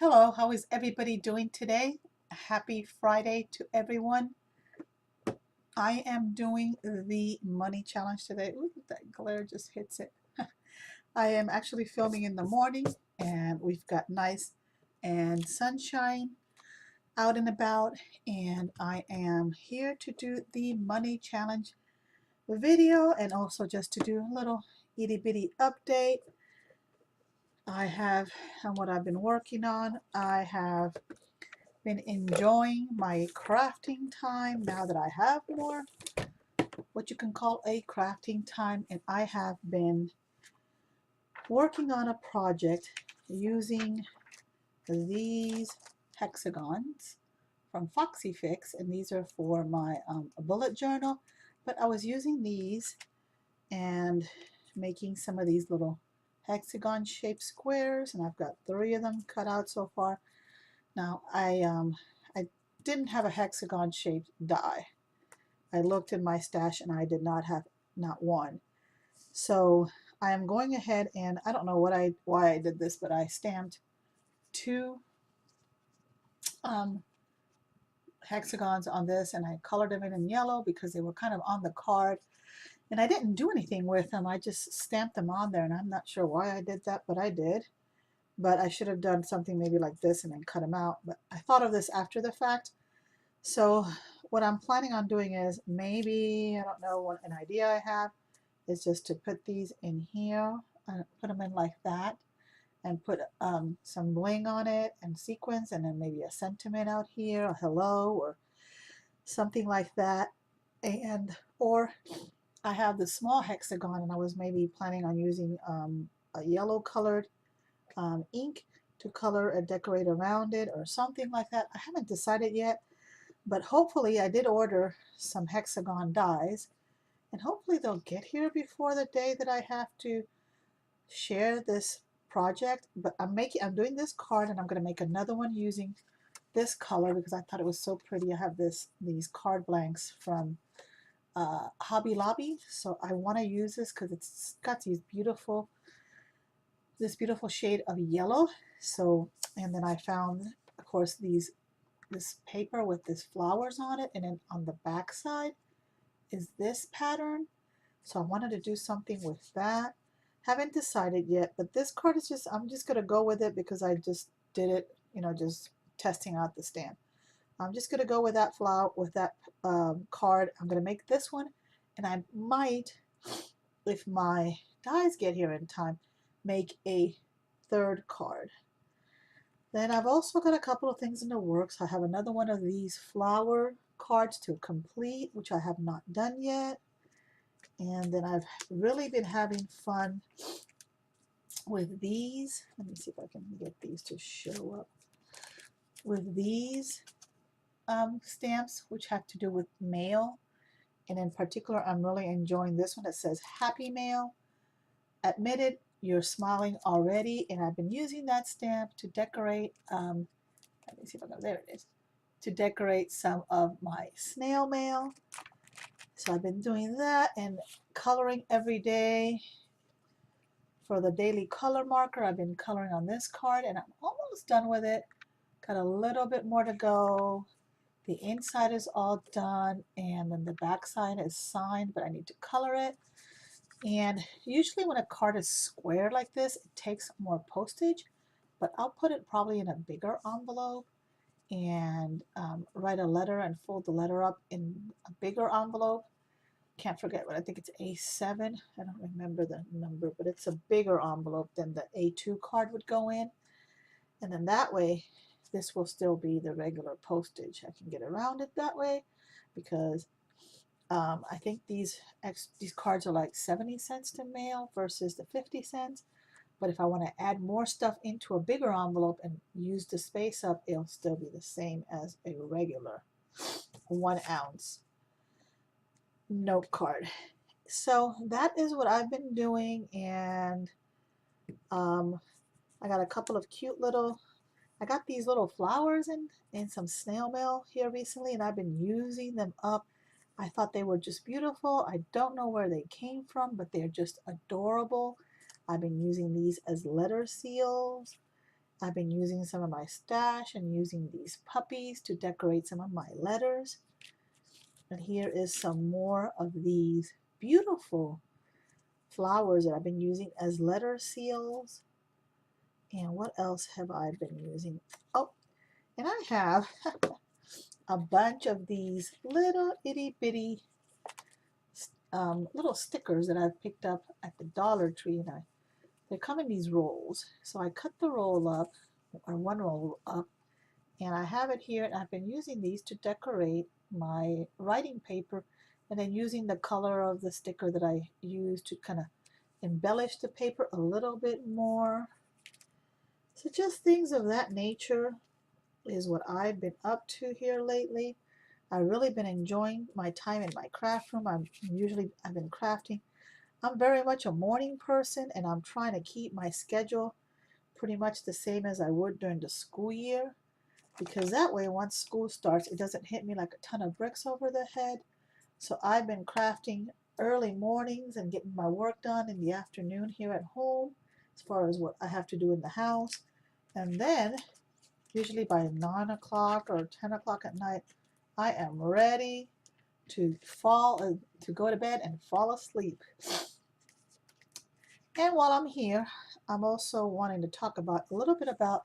Hello, how is everybody doing today? Happy Friday to everyone. I am doing the money challenge today. Ooh, that glare just hits it. I am actually filming in the morning and we've got nice and sunshine out and about, and I am here to do the money challenge video and also just to do a little itty bitty update. I have on what I've been working on. I have been enjoying my crafting time now that I have more what you can call a crafting time, and I have been working on a project using these hexagons from Foxy Fix, and these are for my bullet journal, but I was using these and making some of these little hexagon shaped squares, and I've got 3 of them cut out so far. Now I didn't have a hexagon shaped die. I looked in my stash and I did not have not one. So I am going ahead and I don't know why I did this, but I stamped 2 um, hexagons on this, and I colored them in yellow because they were kind of on the card. And I didn't do anything with them. I just stamped them on there, and I'm not sure why I did that, but I did. But I should have done something maybe like this and then cut them out. But I thought of this after the fact. So what I'm planning on doing is maybe, I don't know, what an idea I have is just to put these in here, put them in like that, and put some bling on it and sequins, and then maybe a sentiment out here, a hello or something like that. And or I have the small hexagon, and I was maybe planning on using a yellow colored ink to color and decorate around it or something like that. I haven't decided yet, but hopefully I did order some hexagon dies, and hopefully they'll get here before the day that I have to share this project. But I'm doing this card, and I'm going to make another one using this color because I thought it was so pretty. I have these card blanks from Hobby Lobby, so I want to use this because it's got this beautiful shade of yellow. So, and then I found, of course, this paper with these flowers on it, and then on the back side is this pattern. So I wanted to do something with that. Haven't decided yet, but this card is just, I'm just gonna go with it because I just did it, just testing out the stamp. I'm just gonna go with that flower, with that card. I'm gonna make this one, and I might, if my dies get here in time, make a 3rd card. Then I've also got a couple of things in the works. I have another one of these flower cards to complete, which I have not done yet. And then I've really been having fun with these. Let me see if I can get these to show up. With these stamps, which have to do with mail. And in particular, I'm really enjoying this one that says Happy Mail. Admitted, you're smiling already. And I've been using that stamp to decorate, let me see if I can, there it is, to decorate some of my snail mail. So I've been doing that and coloring every day. For the daily color marker, I've been coloring on this card, and I'm almost done with it. Got a little bit more to go. The inside is all done, and then the back side is signed, but I need to color it. And usually when a card is square like this, it takes more postage, but I'll put it probably in a bigger envelope and write a letter and fold the letter up in a bigger envelope. Can't forget what, I think it's A7. I don't remember the number, but it's a bigger envelope than the A2 card would go in. And then that way, this will still be the regular postage. I can get around it that way because I think these cards are like 70 cents to mail versus the 50 cents. But if I want to add more stuff into a bigger envelope and use the space up, it'll still be the same as a regular 1 ounce note card. So that is what I've been doing, and I got a couple of cute little, I got these little flowers in some snail mail here recently, and I've been using them up. I thought they were just beautiful. I don't know where they came from, but they're just adorable. I've been using these as letter seals, I've been using some of my stash and using these puppies to decorate some of my letters. And here is some more of these beautiful flowers that I've been using as letter seals. And what else have I been using? Oh, and I have a bunch of these little itty bitty little stickers that I've picked up at the Dollar Tree, and they come in these rolls. So I cut the roll up, or one roll up, and I have it here, and I've been using these to decorate my writing paper, and then using the color of the sticker that I use to kind of embellish the paper a little bit more. So just things of that nature is what I've been up to here lately. I've really been enjoying my time in my craft room. I've been crafting. I'm very much a morning person, and I'm trying to keep my schedule pretty much the same as I would during the school year, because that way once school starts it doesn't hit me like a ton of bricks over the head. So I've been crafting early mornings and getting my work done in the afternoon here at home as far as what I have to do in the house. And then usually by 9 o'clock or 10 o'clock at night, I am ready to to go to bed and fall asleep. And while I'm here, I'm also wanting to talk about a little bit about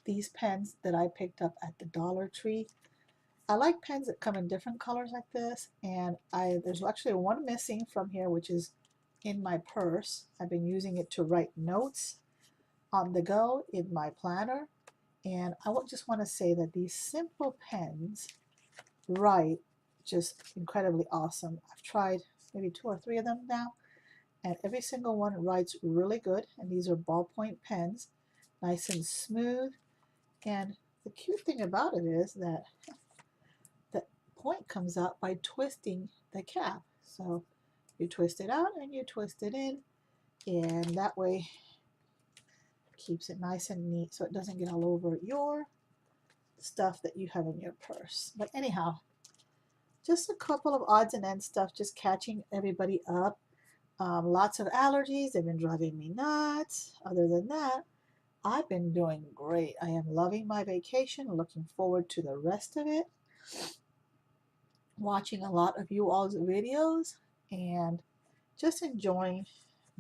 these pens that I picked up at the Dollar Tree. I like pens that come in different colors like this, and there's actually one missing from here, which is in my purse. I've been using it to write notes on the go in my planner, and I just want to say that these simple pens write just incredibly awesome. I've tried maybe 2 or 3 of them now, and every single one writes really good. And these are ballpoint pens, nice and smooth. And the cute thing about it is that the point comes out by twisting the cap. So you twist it out and you twist it in, and that way keeps it nice and neat so it doesn't get all over your stuff that you have in your purse. But anyhow, just a couple of odds and ends stuff, just catching everybody up. Lots of allergies, they've been driving me nuts. Other than that, I've been doing great. I am loving my vacation, looking forward to the rest of it. Watching a lot of you all's videos and just enjoying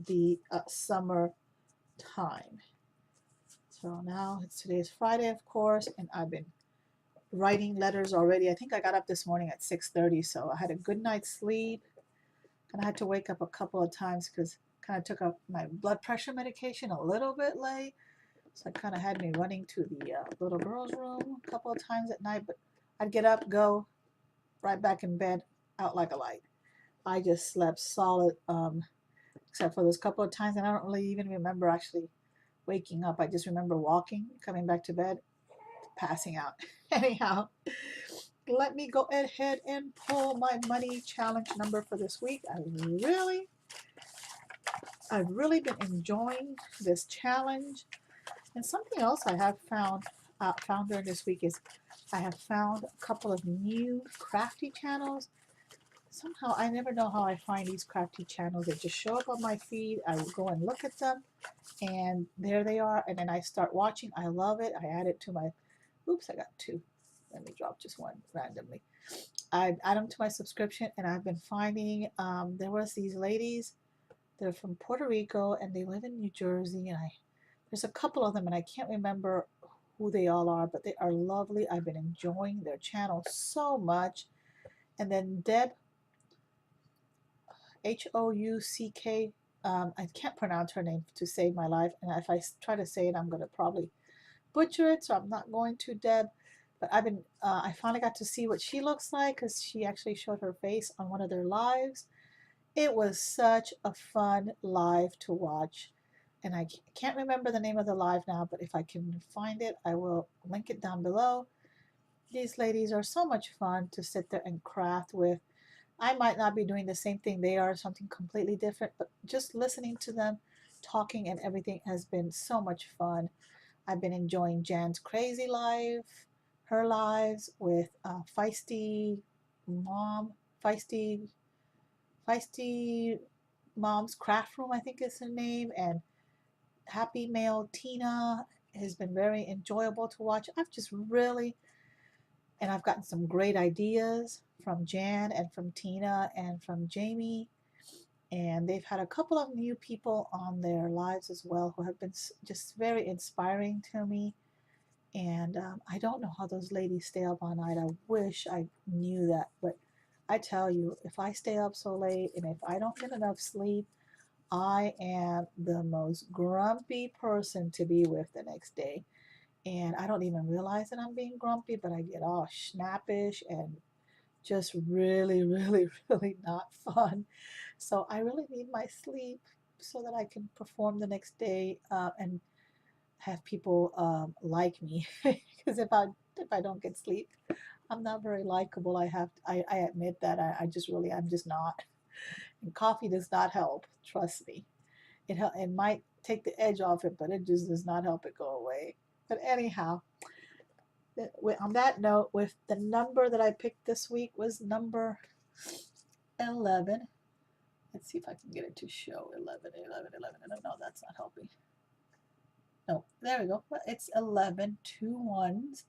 the summer time. So now today's Friday, of course, and I've been writing letters already. I think I got up this morning at 6:30, so I had a good night's sleep. And I had to wake up a couple of times because kind of took up my blood pressure medication a little bit late. So it kind of had me running to the little girl's room a couple of times at night. But I'd get up, go right back in bed, out like a light. I just slept solid, except for those couple of times. And I don't really even remember actually waking up. I just remember walking, coming back to bed, passing out. Anyhow, let me go ahead and pull my money challenge number for this week. I've really been enjoying this challenge. And something else I have found during this week is I have found a couple of new crafty channels. Somehow I never know how I find these crafty channels. They just show up on my feed. I will go and look at them, and there they are. And then I start watching. I love it. I add it to my. Oops, I got 2. Let me drop just one randomly. I add them to my subscription, and I've been finding there was these ladies. They're from Puerto Rico, and they live in New Jersey, and there's a couple of them, and I can't remember who they all are, but they are lovely. I've been enjoying their channel so much. And then Deb, Houck, I can't pronounce her name to save my life, and if I try to say it, I'm going to probably butcher it, so I'm not going to, Deb. But I finally got to see what she looks like because she actually showed her face on one of their lives. It was such a fun live to watch. And I can't remember the name of the live now, but if I can find it, I will link it down below. These ladies are so much fun to sit there and craft with. I might not be doing the same thing they are, something completely different, but just listening to them, talking and everything has been so much fun. I've been enjoying Jan's crazy life, her lives with Feisty Mom, Feisty Mom's Craft Room, I think is her name, and Happy Mail Tina, has been very enjoyable to watch. I've just really, and I've gotten some great ideas from Jan and from Tina and from Jamie. And they've had a couple of new people on their lives as well who have been just very inspiring to me. And I don't know how those ladies stay up all night. I wish I knew that. But I tell you, if I stay up so late and if I don't get enough sleep, I am the most grumpy person to be with the next day. And I don't even realize that I'm being grumpy, but I get all snappish and just really, really, really not fun. So I really need my sleep so that I can perform the next day and have people like me. Because if I don't get sleep, I'm not very likable. I admit that I just really I'm just not. And coffee does not help. Trust me. It might take the edge off it, but it just does not help it go away. But anyhow, on that note, with the number that I picked this week was number 11. Let's see if I can get it to show 11, 11, 11. No, that's not helping. No, there we go. It's 11, 2 ones.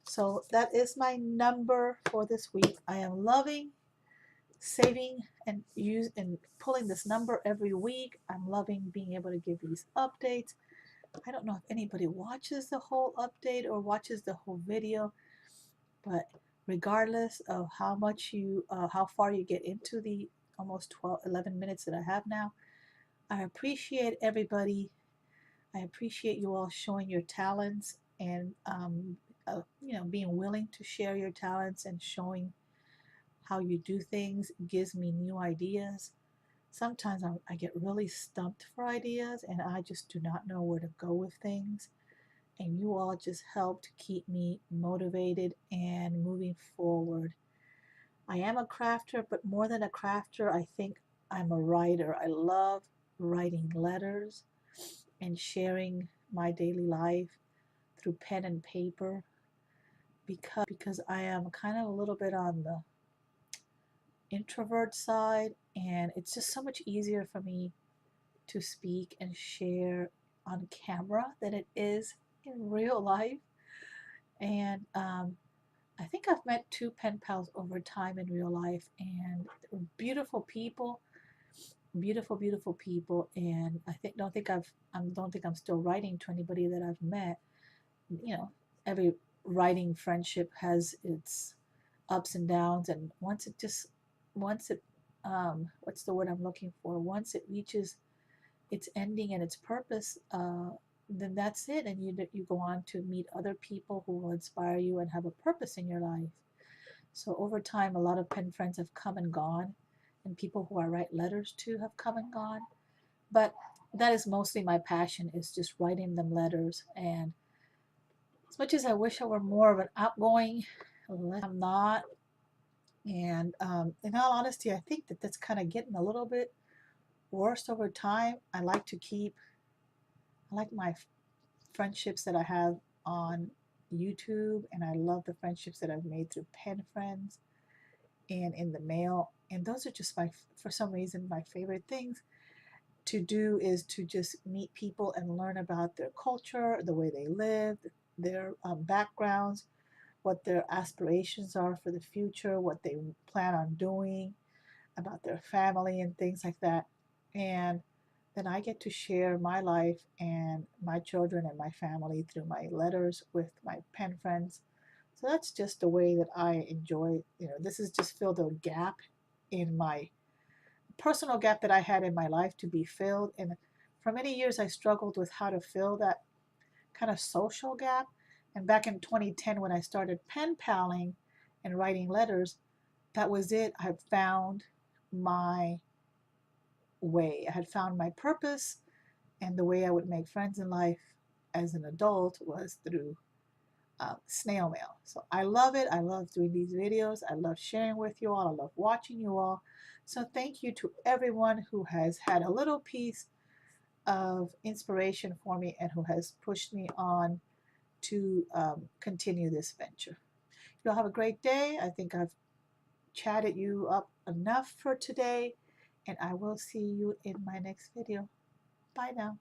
So that is my number for this week. I am loving saving and pulling this number every week. I'm loving being able to give these updates. I don't know if anybody watches the whole update or watches the whole video, but regardless of how far you get into the almost 11 minutes that I have now, I appreciate everybody. I appreciate you all showing your talents and being willing to share your talents and showing how you do things gives me new ideas. Sometimes I get really stumped for ideas and I just do not know where to go with things. And you all just help to keep me motivated and moving forward. I am a crafter, but more than a crafter, I think I'm a writer. I love writing letters and sharing my daily life through pen and paper because I am kind of a little bit on the introvert side, and it's just so much easier for me to speak and share on camera than it is in real life. And I think I've met two pen pals over time in real life, and they're beautiful people, beautiful, beautiful people. And I don't think I'm still writing to anybody that I've met. You know, every writing friendship has its ups and downs, and once it what's the word I'm looking for? Once it reaches its ending and its purpose, then that's it, and you go on to meet other people who will inspire you and have a purpose in your life. So over time, a lot of pen friends have come and gone, and people who I write letters to have come and gone. But that is mostly my passion, is just writing them letters. And as much as I wish I were more of an outgoing, I'm not. And in all honesty, I think that that's kind of getting a little bit worse over time. I like my friendships that I have on YouTube, and I love the friendships that I've made through pen friends and in the mail. And those are just for some reason, my favorite things to do is to just meet people and learn about their culture, the way they live, their backgrounds, what their aspirations are for the future, what they plan on doing, about their family and things like that. And then I get to share my life and my children and my family through my letters with my pen friends. So that's just the way that I enjoy. This has just filled a gap in my personal gap that I had in my life to be filled. And for many years, I struggled with how to fill that kind of social gap. And back in 2010, when I started pen paling and writing letters, that was it. I had found my way. I had found my purpose, and the way I would make friends in life as an adult was through snail mail. So I love it. I love doing these videos. I love sharing with you all. I love watching you all. So thank you to everyone who has had a little piece of inspiration for me and who has pushed me on to continue this venture. You'll have a great day. I think I've chatted you up enough for today, and I will see you in my next video. Bye now.